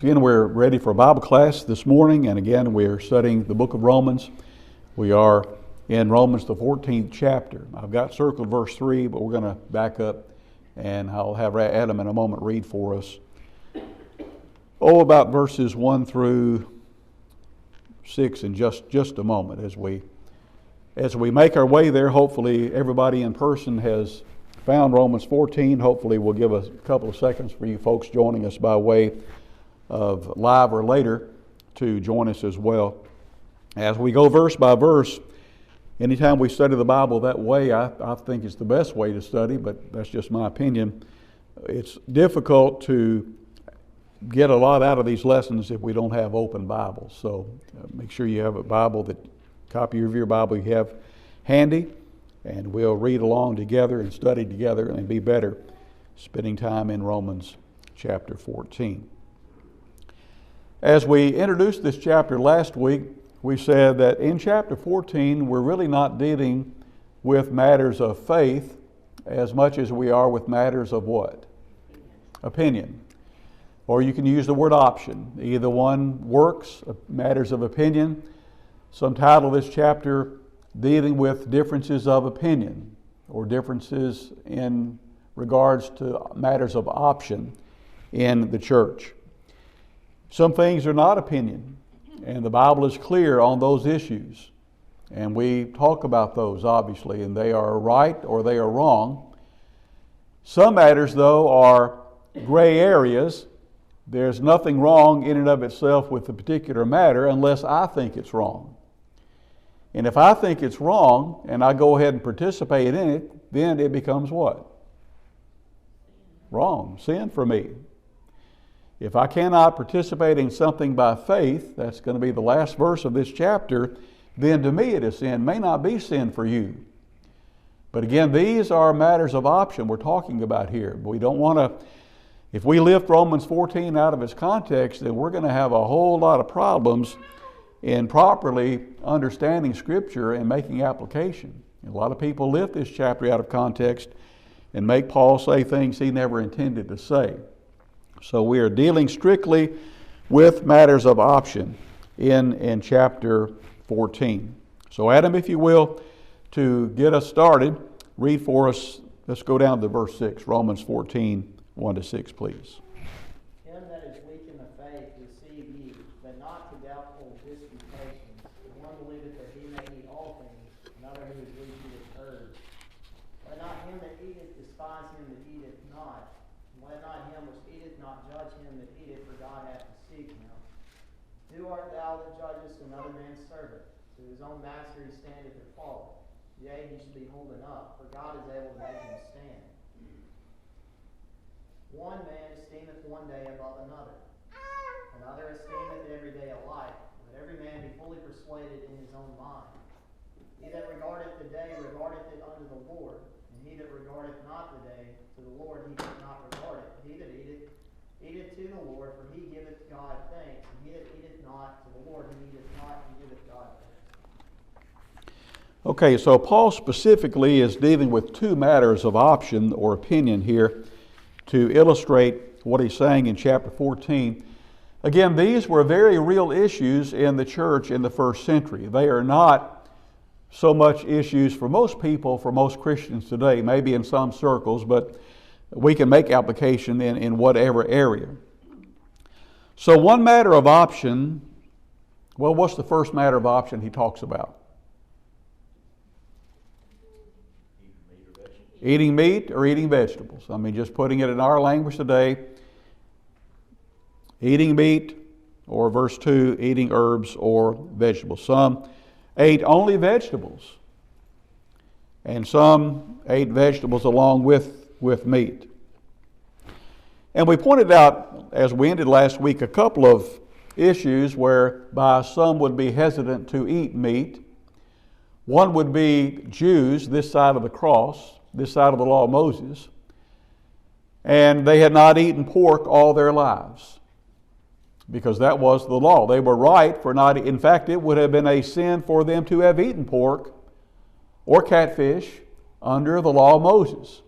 Again, we're ready for Bible class this morning, and again, we're studying the book of Romans. We are in Romans, the 14th chapter. I've got circled verse 3, but we're going to back up, and I'll have Adam in a moment read for us. About verses 1 through 6 in just a moment. As we make our way there, hopefully everybody in person has found Romans 14. Hopefully we'll give a couple of seconds for you folks joining us by way of live or later to join us as well. As we go verse by verse, anytime we study the Bible that way, I think it's the best way to study, but that's just my opinion. It's difficult to get a lot out of these lessons if we don't have open Bibles. So make sure you have a Bible, copy of your Bible you have handy, and we'll read along together and study together and be better spending time in Romans chapter 14. As we introduced this chapter last week, we said that in chapter 14, we're really not dealing with matters of faith as much as we are with matters of what? Opinion. Or you can use the word option. Either one works, matters of opinion. Some title this chapter, dealing with differences of opinion or differences in regards to matters of option in the church. Some things are not opinion, and the Bible is clear on those issues. And we talk about those, obviously, and they are right or they are wrong. Some matters, though, are gray areas. There's nothing wrong in and of itself with the particular matter unless I think it's wrong. And if I think it's wrong and I go ahead and participate in it, then it becomes what? Wrong. Sin for me. If I cannot participate in something by faith, that's going to be the last verse of this chapter, then to me it is sin. It may not be sin for you. But again, these are matters of option we're talking about here. We don't want to, if we lift Romans 14 out of its context, then we're going to have a whole lot of problems in properly understanding Scripture and making application. A lot of people lift this chapter out of context and make Paul say things he never intended to say. So we are dealing strictly with matters of option in chapter 14. So Adam, if you will, to get us started, read for us, let's go down to verse 6, Romans 14, 1 to 6, please. Him that is weak in the faith receive ye, but not to doubtful disputations. The one believeth that he may eat all things, another who is weak eateth herbs. Let not him that eateth despise him that eateth not. Let not him which eateth not judge him that eateth, for God hath deceived him. Who art thou that judgest another man's servant? To his own master he standeth or falleth. Yea, he should be holding up, for God is able to make him stand. One man esteemeth one day above another. Another esteemeth every day alike. Let every man be fully persuaded in his own mind. He that regardeth the day regardeth it unto the Lord, and he that regardeth not the day to the Lord he doth not regard it. But he that eateth to the Lord, for he giveth God thanks. And he that eateth not to the Lord, he eateth not, and giveth God thanks. Okay, so Paul specifically is dealing with two matters of option or opinion here to illustrate what he's saying in chapter 14. Again, these were very real issues in the church in the first century. They are not so much issues for most people, for most Christians today, maybe in some circles, but we can make application in whatever area. So one matter of option, well, what's the first matter of option he talks about? Eating meat or eating vegetables. I mean, just putting it in our language today, eating meat, or verse 2, eating herbs or vegetables. Some ate only vegetables, and some ate vegetables along with meat. And we pointed out, as we ended last week, a couple of issues whereby some would be hesitant to eat meat. One would be Jews, this side of the cross, this side of the law of Moses, and they had not eaten pork all their lives because that was the law. They were right for not, in fact, it would have been a sin for them to have eaten pork or catfish under the law of Moses.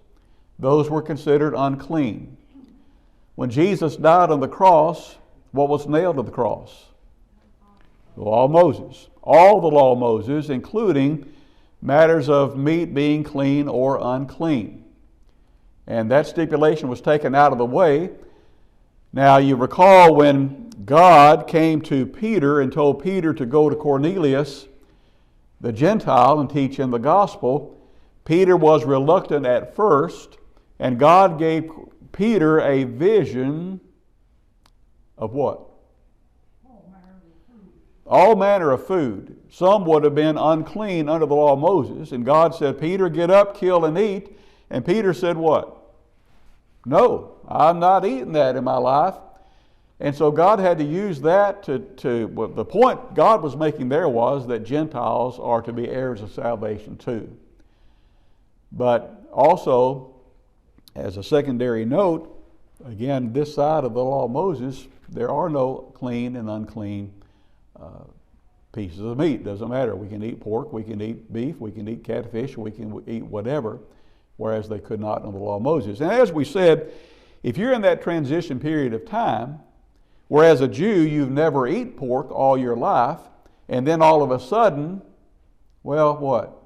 Those were considered unclean. When Jesus died on the cross, What was nailed to the cross? The law of Moses. All the law of Moses, including matters of meat being clean or unclean. And that stipulation was taken out of the way. Now you recall when God came to Peter and told Peter to go to Cornelius, the Gentile, and teach him the gospel, Peter was reluctant at first, and God gave Peter a vision of what? All manner of food. Some would have been unclean under the law of Moses. And God said, Peter, get up, kill, and eat. And Peter said what? No, I'm not eating that in my life. And so God had to use that well, the point God was making there was that Gentiles are to be heirs of salvation too. But also, as a secondary note, again, this side of the law of Moses, there are no clean and unclean pieces of meat. Doesn't matter. We can eat pork, we can eat beef, we can eat catfish, we can eat whatever, whereas they could not under the law of Moses. And as we said, if you're in that transition period of time, whereas a Jew, you've never eaten pork all your life, and then all of a sudden, well, what?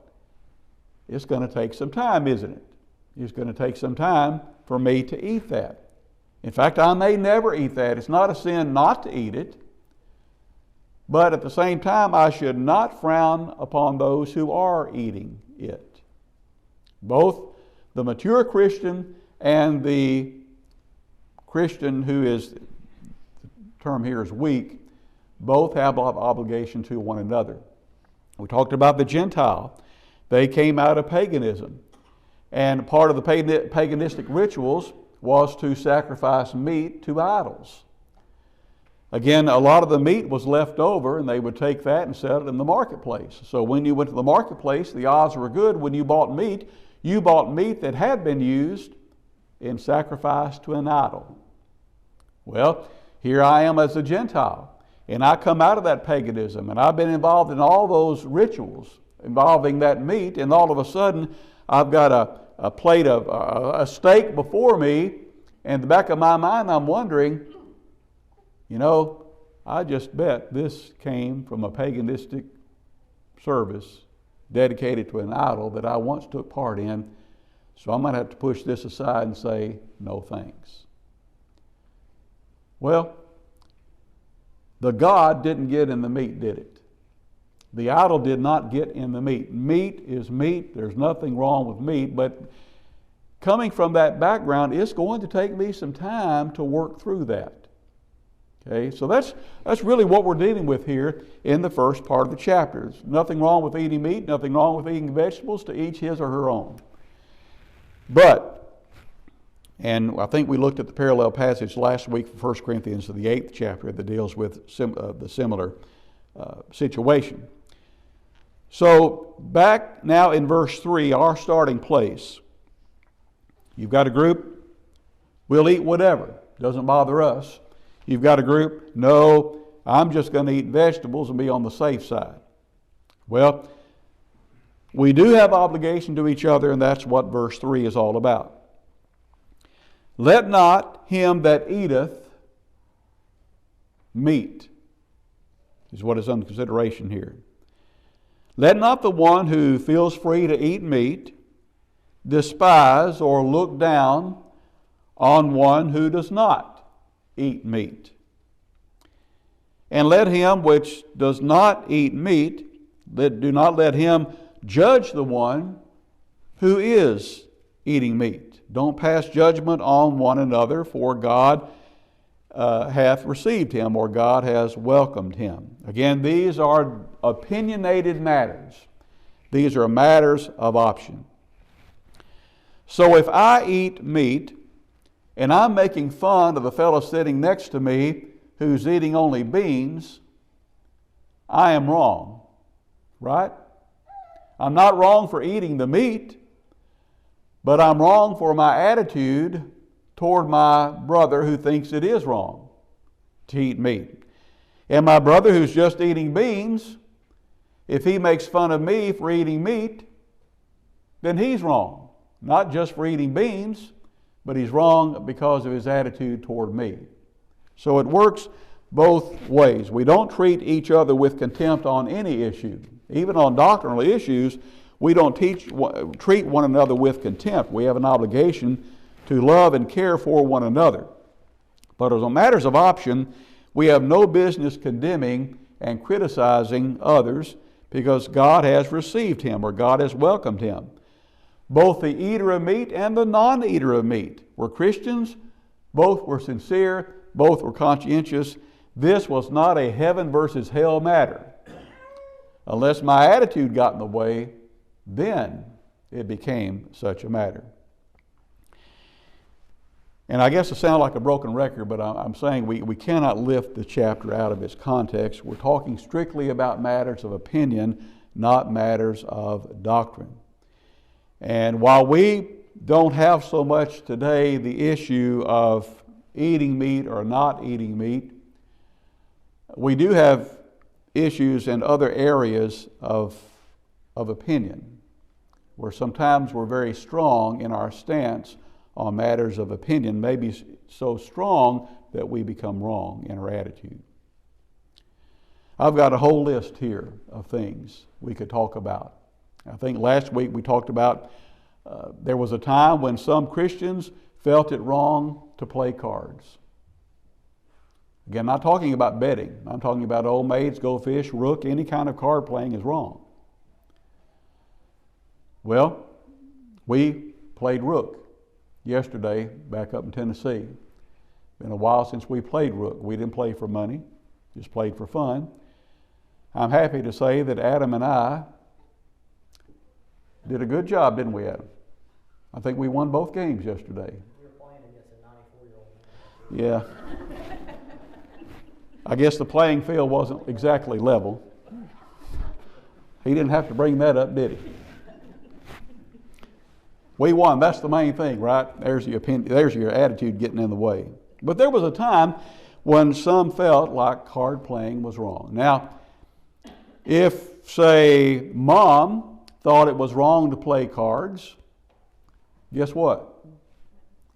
It's going to take some time, isn't it? It's going to take some time for me to eat that. In fact, I may never eat that. It's not a sin not to eat it. But at the same time, I should not frown upon those who are eating it. Both the mature Christian and the Christian who is, the term here is weak, both have obligation to one another. We talked about the Gentile. They came out of paganism. And part of the paganistic rituals was to sacrifice meat to idols. Again, a lot of the meat was left over, and they would take that and sell it in the marketplace. So when you went to the marketplace, the odds were good. When you bought meat that had been used in sacrifice to an idol. Well, here I am as a Gentile, and I come out of that paganism, and I've been involved in all those rituals involving that meat, and all of a sudden, I've got a plate of a steak before me, and in the back of my mind, I'm wondering, you know, I just bet this came from a paganistic service dedicated to an idol that I once took part in, so I'm going to have to push this aside and say, no thanks. Well, the God didn't get in the meat, did it? The idol did not get in the meat. Meat is meat. There's nothing wrong with meat, but coming from that background, it's going to take me some time to work through that. Okay, so that's really what we're dealing with here in the first part of the chapter. There's nothing wrong with eating meat, nothing wrong with eating vegetables, to each his or her own. But, and I think we looked at the parallel passage last week from 1 Corinthians, the 8th chapter, that deals with the similar situation. So back now in verse 3, our starting place. You've got a group, we'll eat whatever, doesn't bother us. You've got a group, no, I'm just going to eat vegetables and be on the safe side. Well, we do have obligation to each other, and that's what verse 3 is all about. Let not him that eateth meat, is what is under consideration here. Let not the one who feels free to eat meat despise or look down on one who does not eat meat. And let him which does not eat meat, do not let him judge the one who is eating meat. Don't pass judgment on one another, for God hath received him, or God has welcomed him. Again, these are opinionated matters. These are matters of option. So if I eat meat, and I'm making fun of the fellow sitting next to me who's eating only beans, I am wrong, right? I'm not wrong for eating the meat, but I'm wrong for my attitude toward my brother who thinks it is wrong to eat meat. And my brother who's just eating beans, if he makes fun of me for eating meat, then he's wrong. Not just for eating beans, but he's wrong because of his attitude toward me. So it works both ways. We don't treat each other with contempt on any issue. Even on doctrinal issues, we don't treat one another with contempt. We have an obligation to love and care for one another. But as on matters of option, we have no business condemning and criticizing others because God has received him or God has welcomed him. Both the eater of meat and the non-eater of meat were Christians. Both were sincere. Both were conscientious. This was not a heaven versus hell matter. Unless my attitude got in the way, then it became such a matter. And I guess it sounds like a broken record, but I'm saying we cannot lift the chapter out of its context. We're talking strictly about matters of opinion, not matters of doctrine. And while we don't have so much today the issue of eating meat or not eating meat, we do have issues in other areas of opinion, where sometimes we're very strong in our stance on matters of opinion, maybe so strong that we become wrong in our attitude. I've got a whole list here of things we could talk about. I think last week we talked about there was a time when some Christians felt it wrong to play cards. Again, I'm not talking about betting. I'm talking about old maids, go fish, rook, any kind of card playing is wrong. Well, we played rook yesterday back up in Tennessee. Been a while since we played rook. We didn't play for money, just played for fun. I'm happy to say that Adam and I did a good job, didn't we, Adam? I think we won both games yesterday. You were playing against a 94-year-old man. Yeah. I guess the playing field wasn't exactly level. He didn't have to bring that up, did he? We won. That's the main thing, right? There's your opinion, there's your attitude getting in the way. But there was a time when some felt like card playing was wrong. Now, if, say, Mom thought it was wrong to play cards, guess what?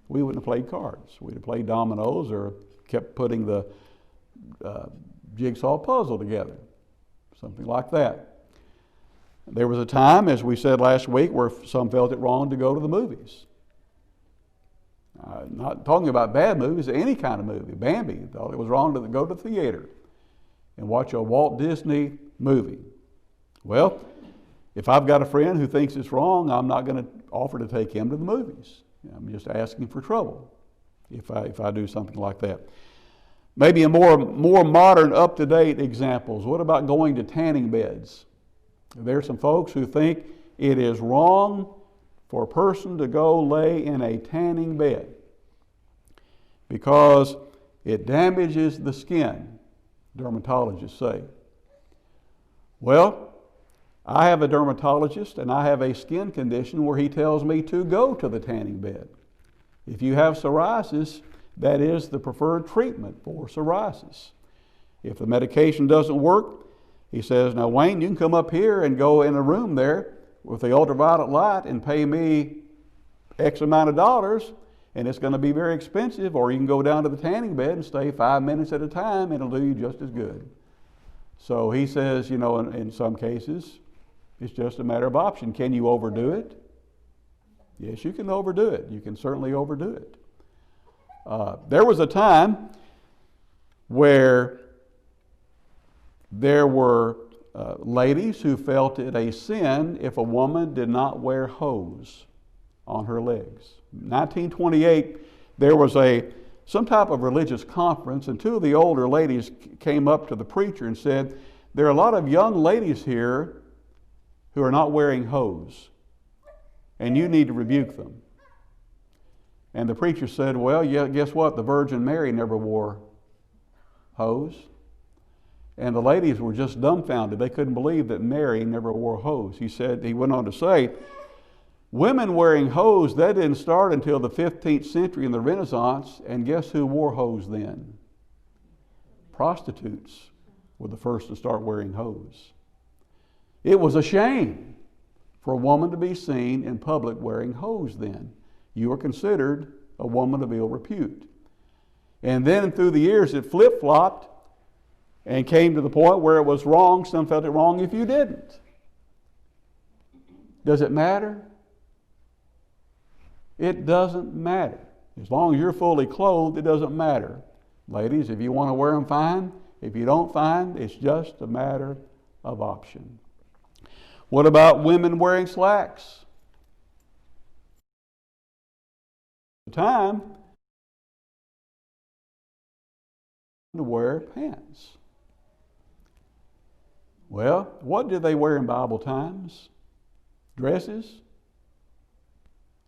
We wouldn't have played cards. We'd have played dominoes or kept putting the jigsaw puzzle together, something like that. There was a time, as we said last week, where some felt it wrong to go to the movies. Not talking about bad movies, any kind of movie. Bambi thought it was wrong to go to the theater and watch a Walt Disney movie. Well, if I've got a friend who thinks it's wrong, I'm not going to offer to take him to the movies. I'm just asking for trouble if I do something like that. Maybe a more modern, up-to-date examples. What about going to tanning beds? There are some folks who think it is wrong for a person to go lay in a tanning bed because it damages the skin, dermatologists say. Well, I have a dermatologist and I have a skin condition where he tells me to go to the tanning bed. If you have psoriasis, that is the preferred treatment for psoriasis. If the medication doesn't work, he says, now Wayne, you can come up here and go in a room there with the ultraviolet light and pay me X amount of dollars, and it's going to be very expensive, or you can go down to the tanning bed and stay 5 minutes at a time, and it'll do you just as good. So he says, in some cases, it's just a matter of option. Can you overdo it? Yes, you can overdo it. You can certainly overdo it. There was a time where there were ladies who felt it a sin if a woman did not wear hose on her legs. In 1928, there was some type of religious conference, and two of the older ladies came up to the preacher and said, there are a lot of young ladies here who are not wearing hose, and you need to rebuke them. And the preacher said, well, yeah, guess what? The Virgin Mary never wore hose. And the ladies were just dumbfounded. They couldn't believe that Mary never wore hose. He went on to say, women wearing hose, that didn't start until the 15th century in the Renaissance. And guess who wore hose then? Prostitutes were the first to start wearing hose. It was a shame for a woman to be seen in public wearing hose then. You were considered a woman of ill repute. And then through the years it flip-flopped. and came to the point where it was wrong. Some felt it wrong if you didn't. Does it matter? It doesn't matter. As long as you're fully clothed, it doesn't matter. Ladies, if you want to wear them, fine. If you don't, fine. It's just a matter of option. What about women wearing slacks? The time to wear pants. Well, what did they wear in Bible times? Dresses?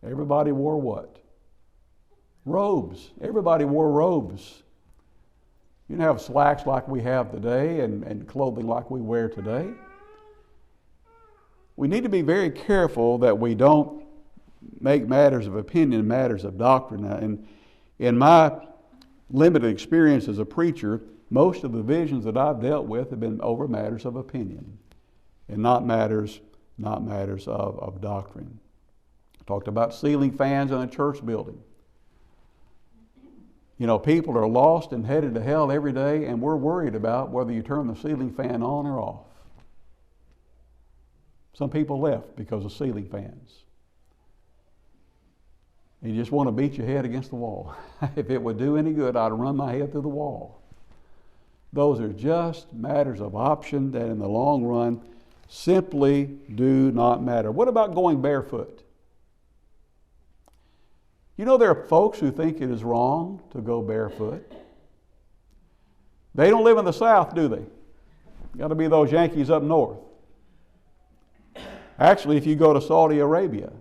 Everybody wore what? Robes. Everybody wore robes. You don't have slacks like we have today and clothing like we wear today. We need to be very careful that we don't make matters of opinion matters of doctrine. And in my limited experience as a preacher, most of the visions that I've dealt with have been over matters of opinion and not matters of doctrine. I talked about ceiling fans in a church building. You know, people are lost and headed to hell every day, and we're worried about whether you turn the ceiling fan on or off. Some people left because of ceiling fans. You just want to beat your head against the wall. If it would do any good, I'd run my head through the wall. Those are just matters of option that in the long run simply do not matter. What about going barefoot? You know, there are folks who think it is wrong to go barefoot. They don't live in the South, do they? Got to be those Yankees up north. Actually, if you go to Saudi Arabia,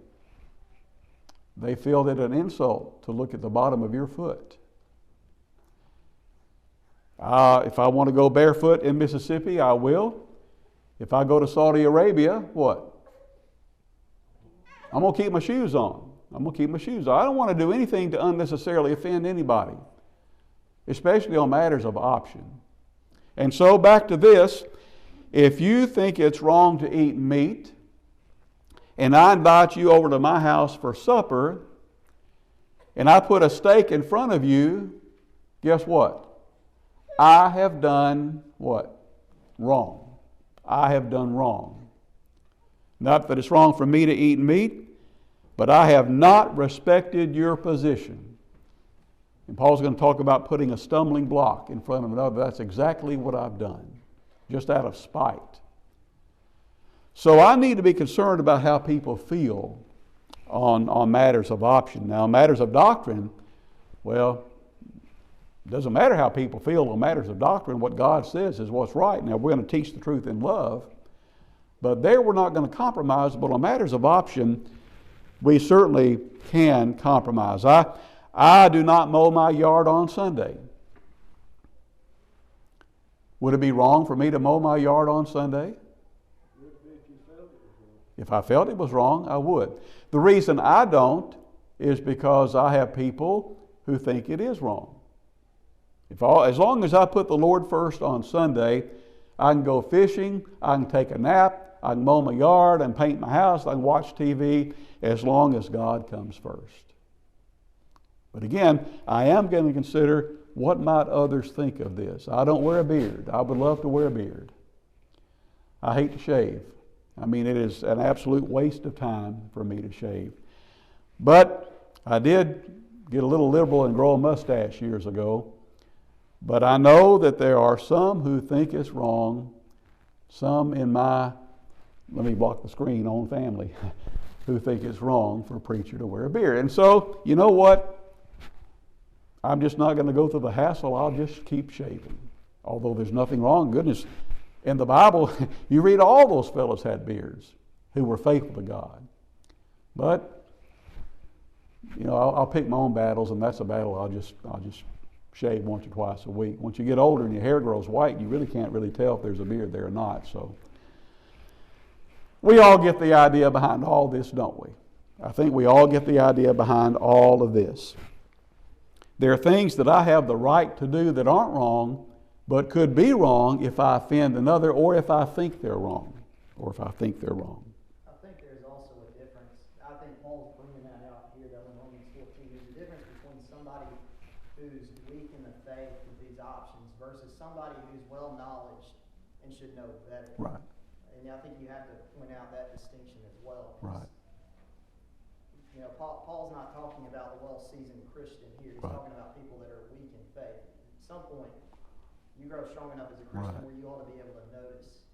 they feel it an insult to look at the bottom of your foot. If I want to go barefoot in Mississippi, I will. If I go to Saudi Arabia, what? I'm going to keep my shoes on. I'm going to keep my shoes on. I don't want to do anything to unnecessarily offend anybody, especially on matters of option. And so back to this, if you think it's wrong to eat meat, and I invite you over to my house for supper, and I put a steak in front of you, guess what? I have done what? Wrong. I have done wrong. Not that it's wrong for me to eat meat, but I have not respected your position. And Paul's going to talk about putting a stumbling block in front of another. That's exactly what I've done, just out of spite. So I need to be concerned about how people feel on matters of option. Now, matters of doctrine, well, it doesn't matter how people feel on matters of doctrine. What God says is what's right. Now, we're going to teach the truth in love, but there we're not going to compromise. But on matters of option, we certainly can compromise. I do not mow my yard on Sunday. Would it be wrong for me to mow my yard on Sunday? If I felt it was wrong, I would. The reason I don't is because I have people who think it is wrong. As long as I put the Lord first on Sunday, I can go fishing, I can take a nap, I can mow my yard, I can paint my house, I can watch TV, as long as God comes first. But again, I am going to consider what might others think of this. I don't wear a beard. I would love to wear a beard. I hate to shave. I mean, it is an absolute waste of time for me to shave. But I did get a little liberal and grow a mustache years ago. But I know that there are some who think it's wrong, some in my, let me block the screen, own family, who think it's wrong for a preacher to wear a beard. And so, you know what? I'm just not going to go through the hassle. I'll just keep shaving. Although there's nothing wrong. Goodness, in the Bible, you read all those fellows had beards who were faithful to God. But, you know, I'll pick my own battles, and that's a battle I'll just shave once or twice a week. Once you get older and your hair grows white, you really can't really tell if there's a beard there or not. So we all get the idea behind all this, don't we? I think we all get the idea behind all of this. There are things that I have the right to do that aren't wrong, but could be wrong if I offend another, or if I think they're wrong, I think there's also a difference. I think Paul's bringing that out here, though, in Romans 14. There's a difference between somebody who's weak in the faith with these options versus somebody who's who's well-knowledged and should know better. Right. And I think you have to point out that distinction as well. Right. You know, Paul's not talking about the well-seasoned Christian here. He's Right. talking about people that are weak in faith. At some point, you grow strong enough as a Christian Right. where you ought to be able to notice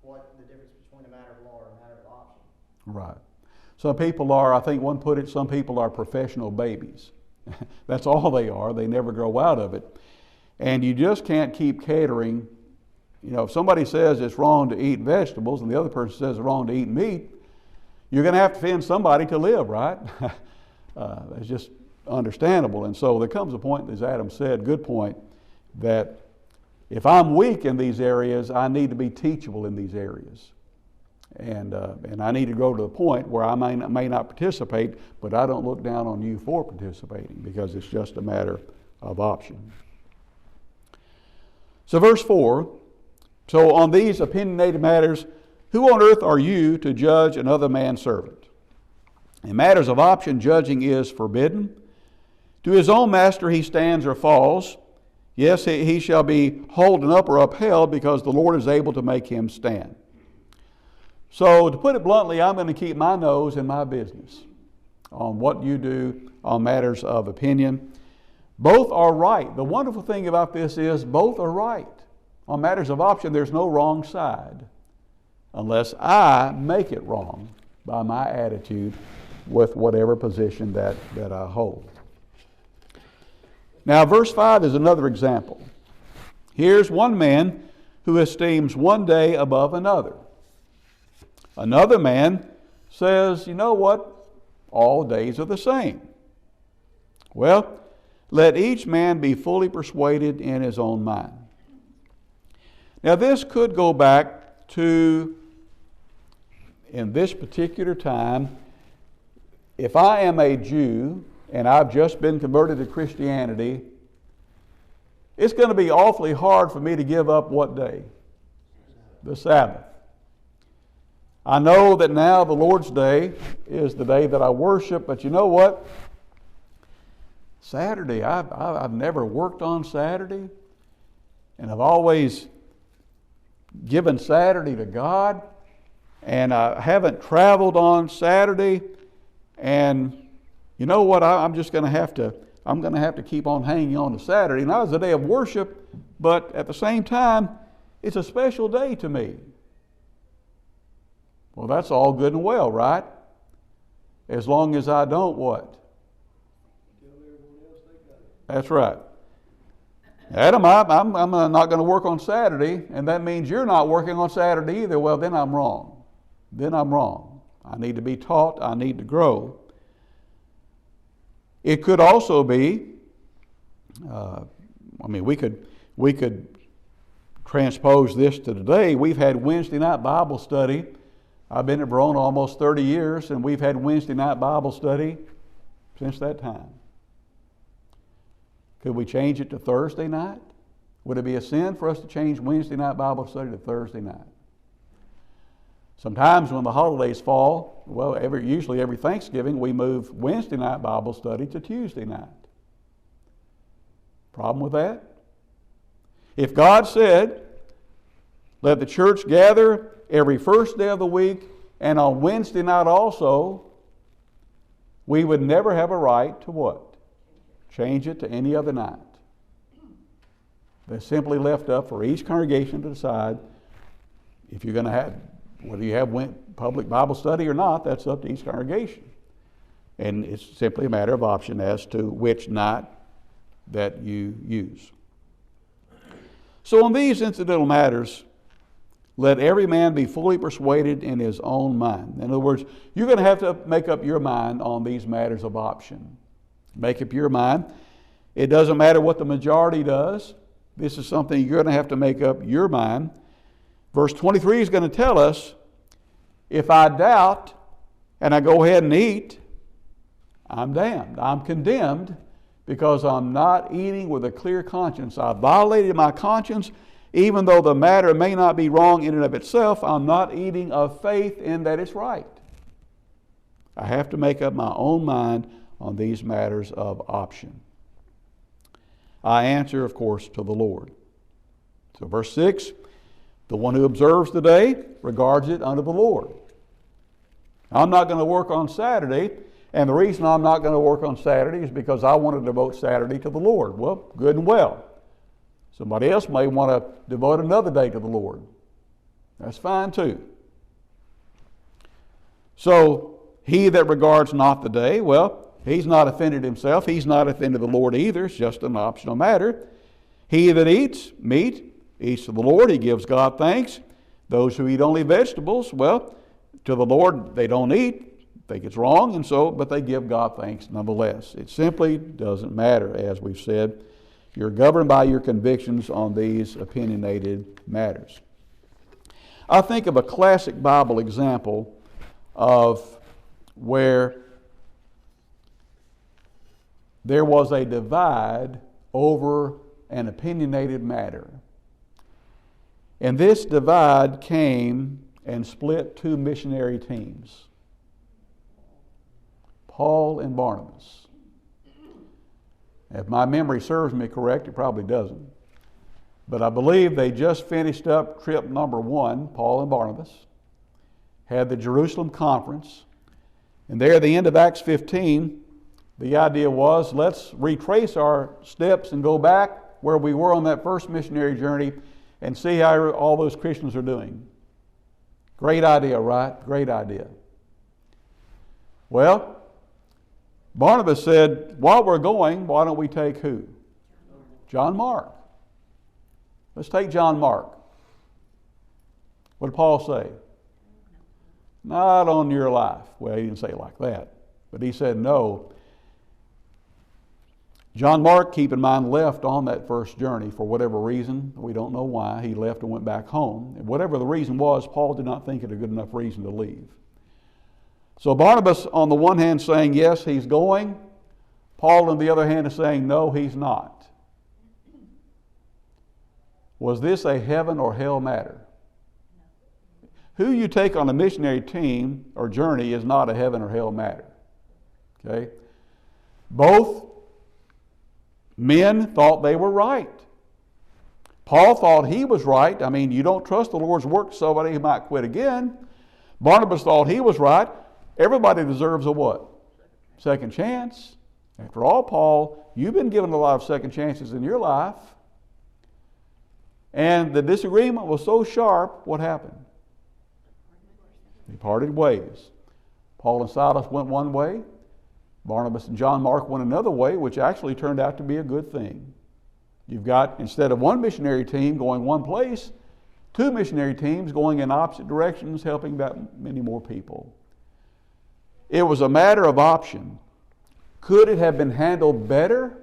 what the difference between a matter of law and a matter of option. Right. Some people are, I think one put it, some people are professional babies. That's all they are. They never grow out of it. And you just can't keep catering. You know, if somebody says it's wrong to eat vegetables and the other person says it's wrong to eat meat, you're going to have to find somebody to live, right? It's just understandable. And so there comes a point, as Adam said, good point, that if I'm weak in these areas, I need to be teachable in these areas. And I need to go to the point where I may not participate, but I don't look down on you for participating because it's just a matter of option. So verse 4, so on these opinionated matters, who on earth are you to judge another man's servant? In matters of option, judging is forbidden. To his own master he stands or falls. Yes, he shall be holden up or upheld because the Lord is able to make him stand. So to put it bluntly, I'm going to keep my nose in my business on what you do on matters of opinion. Both are right. The wonderful thing about this is both are right. On matters of option, there's no wrong side unless I make it wrong by my attitude with whatever position that I hold. Now, verse 5 is another example. Here's one man who esteems one day above another. Another man says, you know what? All days are the same. Well, let each man be fully persuaded in his own mind. Now, this could go back to, in this particular time, if I am a Jew and I've just been converted to Christianity, it's going to be awfully hard for me to give up what day? The Sabbath. I know that now the Lord's Day is the day that I worship, but you know what? Saturday, I've never worked on Saturday, and I've always given Saturday to God, and I haven't traveled on Saturday, and you know what? I'm going to have to keep on hanging on to Saturday. Now it's a day of worship, but at the same time, it's a special day to me. Well, that's all good and well, right? As long as I don't what? That's right. Adam, I'm not going to work on Saturday, and that means you're not working on Saturday either. Well, then I'm wrong. I need to be taught. I need to grow. It could also be, we could transpose this to today. We've had Wednesday night Bible study. I've been at Verona almost 30 years, and we've had Wednesday night Bible study since that time. Could we change it to Thursday night? Would it be a sin for us to change Wednesday night Bible study to Thursday night? Sometimes when the holidays fall, usually every Thanksgiving, we move Wednesday night Bible study to Tuesday night. Problem with that? If God said, let the church gather every first day of the week and on Wednesday night also, we would never have a right to what? Change it to any other night. They're simply left up for each congregation to decide if you're going to have, whether you have public Bible study or not, that's up to each congregation. And it's simply a matter of option as to which night that you use. So on these incidental matters, let every man be fully persuaded in his own mind. In other words, you're going to have to make up your mind on these matters of option. Make up your mind. It doesn't matter what the majority does. This is something you're going to have to make up your mind. Verse 23 is going to tell us, if I doubt and I go ahead and eat, I'm damned. I'm condemned because I'm not eating with a clear conscience. I violated my conscience. Even though the matter may not be wrong in and of itself, I'm not eating of faith in that it's right. I have to make up my own mind on these matters of option. I answer, of course, to the Lord. So verse 6, the one who observes the day regards it unto the Lord. I'm not going to work on Saturday, and the reason I'm not going to work on Saturday is because I want to devote Saturday to the Lord. Well, good and well. Somebody else may want to devote another day to the Lord. That's fine too. So, he that regards not the day, well, he's not offended himself. He's not offended the Lord either. It's just an optional matter. He that eats meat, eats to the Lord. He gives God thanks. Those who eat only vegetables, well, to the Lord they don't eat. Think it's wrong, and so, but they give God thanks nonetheless. It simply doesn't matter, as we've said. You're governed by your convictions on these opinionated matters. I think of a classic Bible example of where there was a divide over an opinionated matter. And this divide came and split two missionary teams, Paul and Barnabas. If my memory serves me correct, it probably doesn't. But I believe they just finished up trip number 1, Paul and Barnabas, had the Jerusalem conference, and there at the end of Acts 15, the idea was, let's retrace our steps and go back where we were on that first missionary journey and see how all those Christians are doing. Great idea, right? Great idea. Well, Barnabas said, while we're going, why don't we take who? John Mark. Let's take John Mark. What did Paul say? Not on your life. Well, he didn't say it like that. But he said no. John Mark, keep in mind, left on that first journey for whatever reason. We don't know why. He left and went back home. And whatever the reason was, Paul did not think it a good enough reason to leave. So Barnabas, on the one hand, saying, yes, he's going. Paul, on the other hand, is saying, no, he's not. Was this a heaven or hell matter? Who you take on a missionary team or journey is not a heaven or hell matter. Okay? Both men thought they were right. Paul thought he was right. I mean, you don't trust the Lord's work to somebody who might quit again. Barnabas thought he was right. Everybody deserves a what? Second chance. After all, Paul, you've been given a lot of second chances in your life. And the disagreement was so sharp, what happened? They parted ways. Paul and Silas went one way. Barnabas and John Mark went another way, which actually turned out to be a good thing. You've got, instead of one missionary team going one place, two missionary teams going in opposite directions, helping that many more people. It was a matter of option. Could it have been handled better?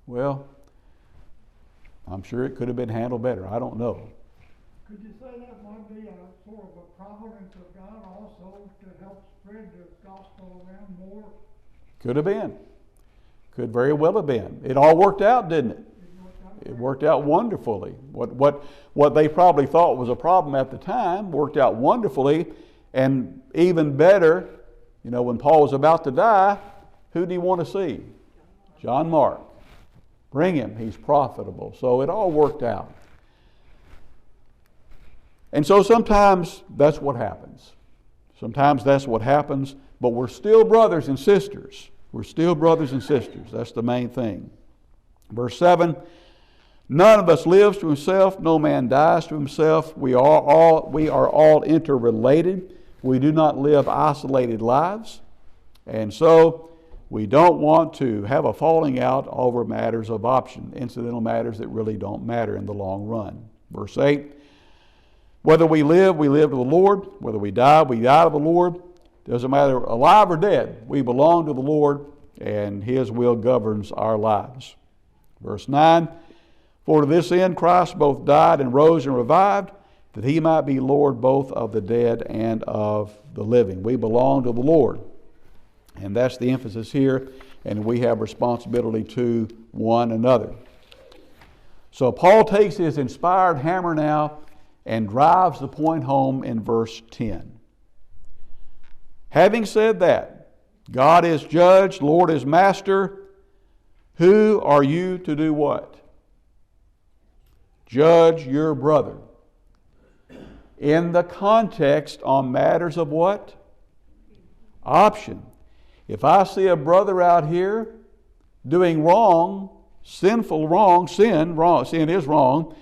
Well, I'm sure it could have been handled better. I don't know. Could you say that might be a sort of a providence of God also to help spread the gospel around more? Could have been. Could very well have been. It all worked out, didn't it? It worked out wonderfully. What they probably thought was a problem at the time worked out wonderfully, and even better, you know, when Paul was about to die, who do you want to see? John Mark. Bring him. He's profitable. So it all worked out. And so sometimes that's what happens. Sometimes that's what happens, but we're still brothers and sisters. We're still brothers and sisters. That's the main thing. Verse 7, none of us lives to himself, no man dies to himself. We are all interrelated. We do not live isolated lives. And so we don't want to have a falling out over matters of option, incidental matters that really don't matter in the long run. Verse 8, whether we live to the Lord. Whether we die to the Lord. Doesn't matter, alive or dead, we belong to the Lord, and his will governs our lives. Verse 9, for to this end Christ both died and rose and revived, that he might be Lord both of the dead and of the living. We belong to the Lord. And that's the emphasis here, and we have responsibility to one another. So Paul takes his inspired hammer now and drives the point home in verse 10. Having said that, God is judge, Lord is master, who are you to do what? Judge your brother. In the context on matters of what? Option. If I see a brother out here doing wrong, sin is wrong,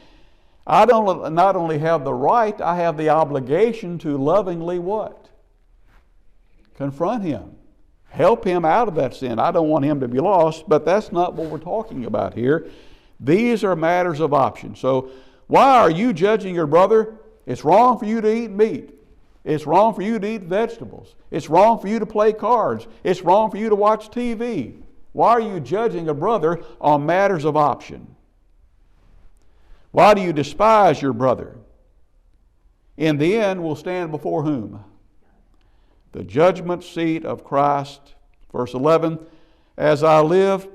I don't not only have the right, I have the obligation to lovingly what? Confront him. Help him out of that sin. I don't want him to be lost, but that's not what we're talking about here. These are matters of option. So why are you judging your brother? It's wrong for you to eat meat. It's wrong for you to eat vegetables. It's wrong for you to play cards. It's wrong for you to watch TV. Why are you judging a brother on matters of option? Why do you despise your brother? In the end, we'll stand before whom? The judgment seat of Christ. Verse 11, as I live,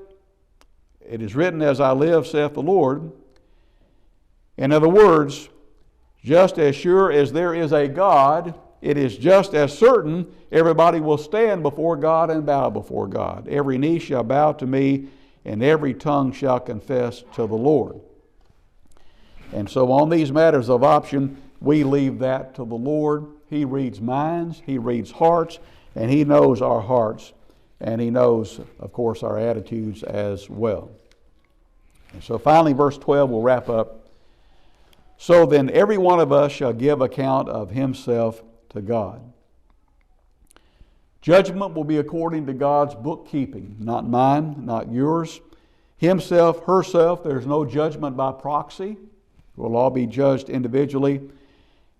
it is written, as I live, saith the Lord. In other words, just as sure as there is a God, it is just as certain everybody will stand before God and bow before God. Every knee shall bow to me, and every tongue shall confess to the Lord. And so on these matters of option, we leave that to the Lord. He reads minds, He reads hearts, and He knows our hearts, and He knows, of course, our attitudes as well. And so finally, verse 12, we'll wrap up. So then every one of us shall give account of himself to God. Judgment will be according to God's bookkeeping, not mine, not yours. Himself, herself, there's no judgment by proxy. We'll all be judged individually.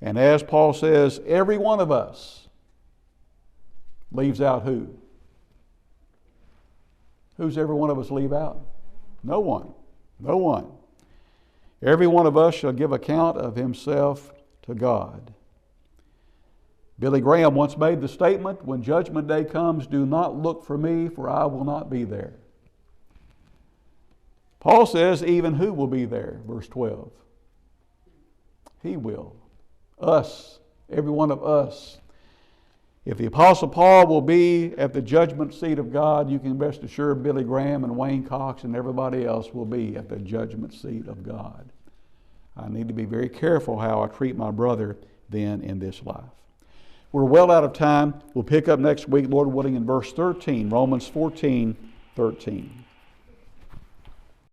And as Paul says, every one of us leaves out who? Who's every one of us leave out? No one. No one. Every one of us shall give account of himself to God. Billy Graham once made the statement, when judgment day comes, do not look for me, for I will not be there. Paul says, even who will be there? Verse 12. He will. Us. Every one of us. If the Apostle Paul will be at the judgment seat of God, you can rest assured Billy Graham and Wayne Cox and everybody else will be at the judgment seat of God. I need to be very careful how I treat my brother then in this life. We're well out of time. We'll pick up next week, Lord willing, in verse 13, Romans 14:13.